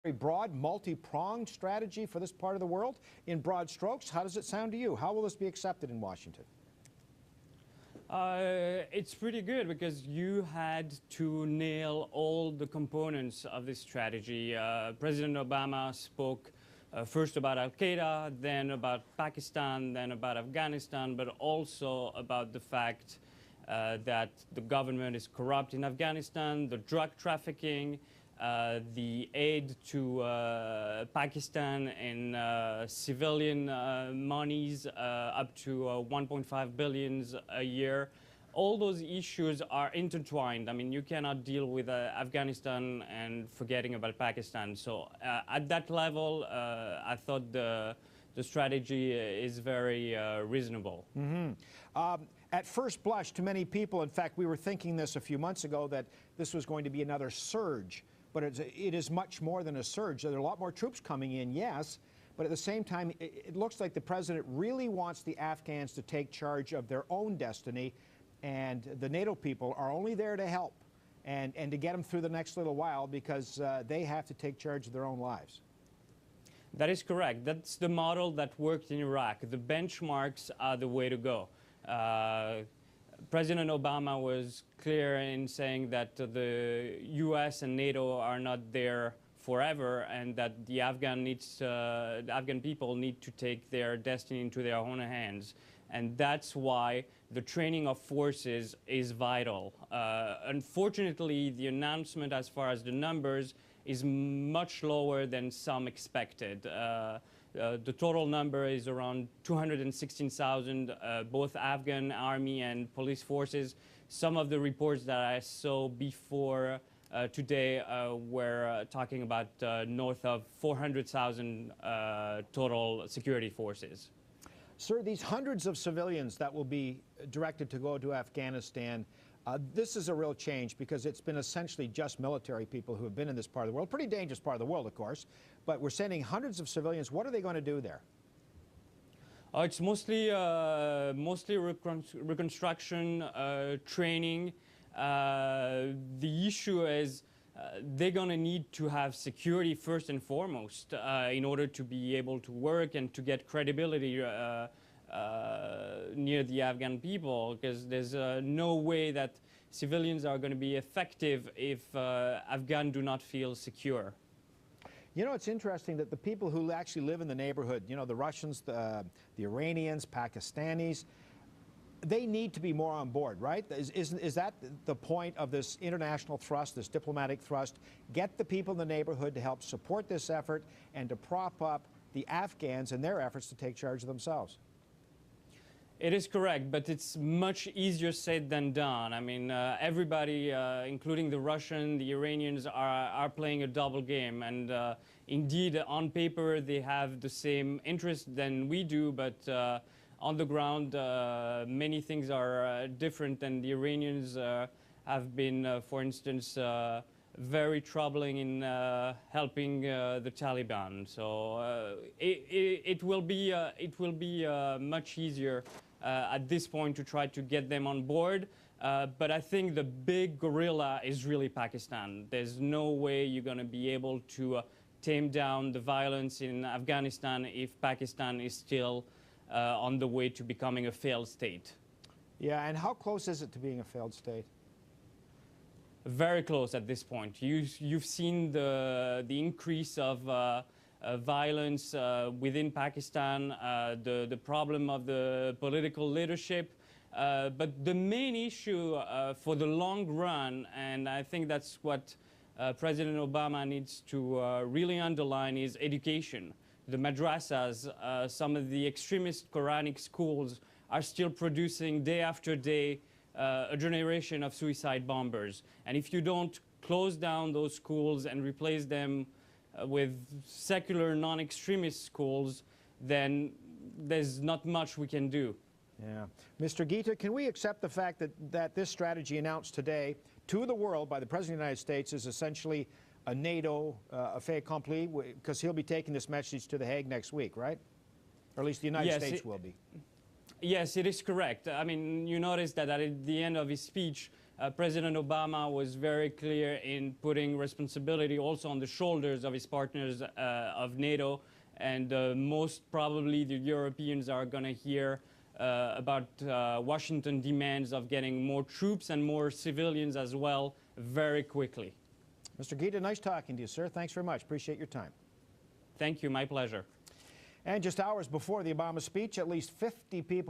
very broad, multi-pronged strategy for this part of the world. In broad strokes, how does it sound to you? How will this be accepted in Washington? It's pretty good because you had to nail all the components of this strategy. President Obama spoke first about Al-Qaeda, then about Pakistan, then about Afghanistan, but also about the fact that the government is corrupt in Afghanistan, the drug trafficking, the aid to Pakistan in civilian monies up to 1.5 billion a year. All those issues are intertwined. I mean, you cannot deal with Afghanistan and forgetting about Pakistan. So at that level, I thought the strategy is very reasonable. Mm-hmm. At first blush, to many people, in fact, we were thinking this a few months ago, that this was going to be another surge. But it is much more than a surge. There are a lot more troops coming in, yes, but at the same time, it looks like the president really wants the Afghans to take charge of their own destiny, and the NATO people are only there to help and to get them through the next little while, because they have to take charge of their own lives. That is correct. That's the model that worked in Iraq. The benchmarks are the way to go. President Obama was clear in saying that the US and NATO are not there forever, and that the Afghan people need to take their destiny into their own hands. And that's why the training of forces is vital. Unfortunately, the announcement as far as the numbers is much lower than some expected. The total number is around 216,000, both Afghan army and police forces. Some of the reports that I saw before today were talking about north of 400,000 total security forces. Sir, these hundreds of civilians that will be directed to go to Afghanistan, this is a real change, because it's been essentially just military people who have been in this part of the world. Pretty dangerous part of the world, of course, but we're sending hundreds of civilians. What are they going to do there? It's mostly reconstruction, training. The issue is they're going to need to have security first and foremost in order to be able to work and to get credibility near the Afghan people, because there's no way that civilians are going to be effective if Afghans do not feel secure. You know, it's interesting that the people who actually live in the neighborhood, you know, the Russians, the Iranians, Pakistanis, they need to be more on board, right? Is that the point of this international thrust, this diplomatic thrust? Get the people in the neighborhood to help support this effort and to prop up the Afghans in their efforts to take charge of themselves. It is correct, but it's much easier said than done. I mean, everybody, including the Russians, the Iranians, are playing a double game. And indeed, on paper, they have the same interest than we do, but on the ground, many things are different. And the Iranians have been, for instance, very troubling in helping the Taliban. So it will be much easier at this point to try to get them on board. But I think the big gorilla is really Pakistan. There's no way you're going to be able to tame down the violence in Afghanistan if Pakistan is still on the way to becoming a failed state. Yeah, and how close is it to being a failed state? Very close at this point. You've seen the increase of violence within Pakistan, the problem of the political leadership. But the main issue for the long run, and I think that's what President Obama needs to really underline, is education. The madrasas, some of the extremist Quranic schools are still producing day after day a generation of suicide bombers. And if you don't close down those schools and replace them with secular non-extremist schools, then there's not much we can do. Yeah. Mr. Guitta, can we accept the fact that this strategy announced today to the world by the President of the United States is essentially a NATO fait accompli, because he'll be taking this message to The Hague next week, right? Or at least the United States will be. Yes, it is correct. I mean, you noticed that at the end of his speech, President Obama was very clear in putting responsibility also on the shoulders of his partners of NATO, and most probably the Europeans are going to hear about Washington demands of getting more troops and more civilians as well very quickly. Mr. Guitta, nice talking to you, sir. Thanks very much. Appreciate your time. Thank you. My pleasure. And just hours before the Obama speech, at least 50 people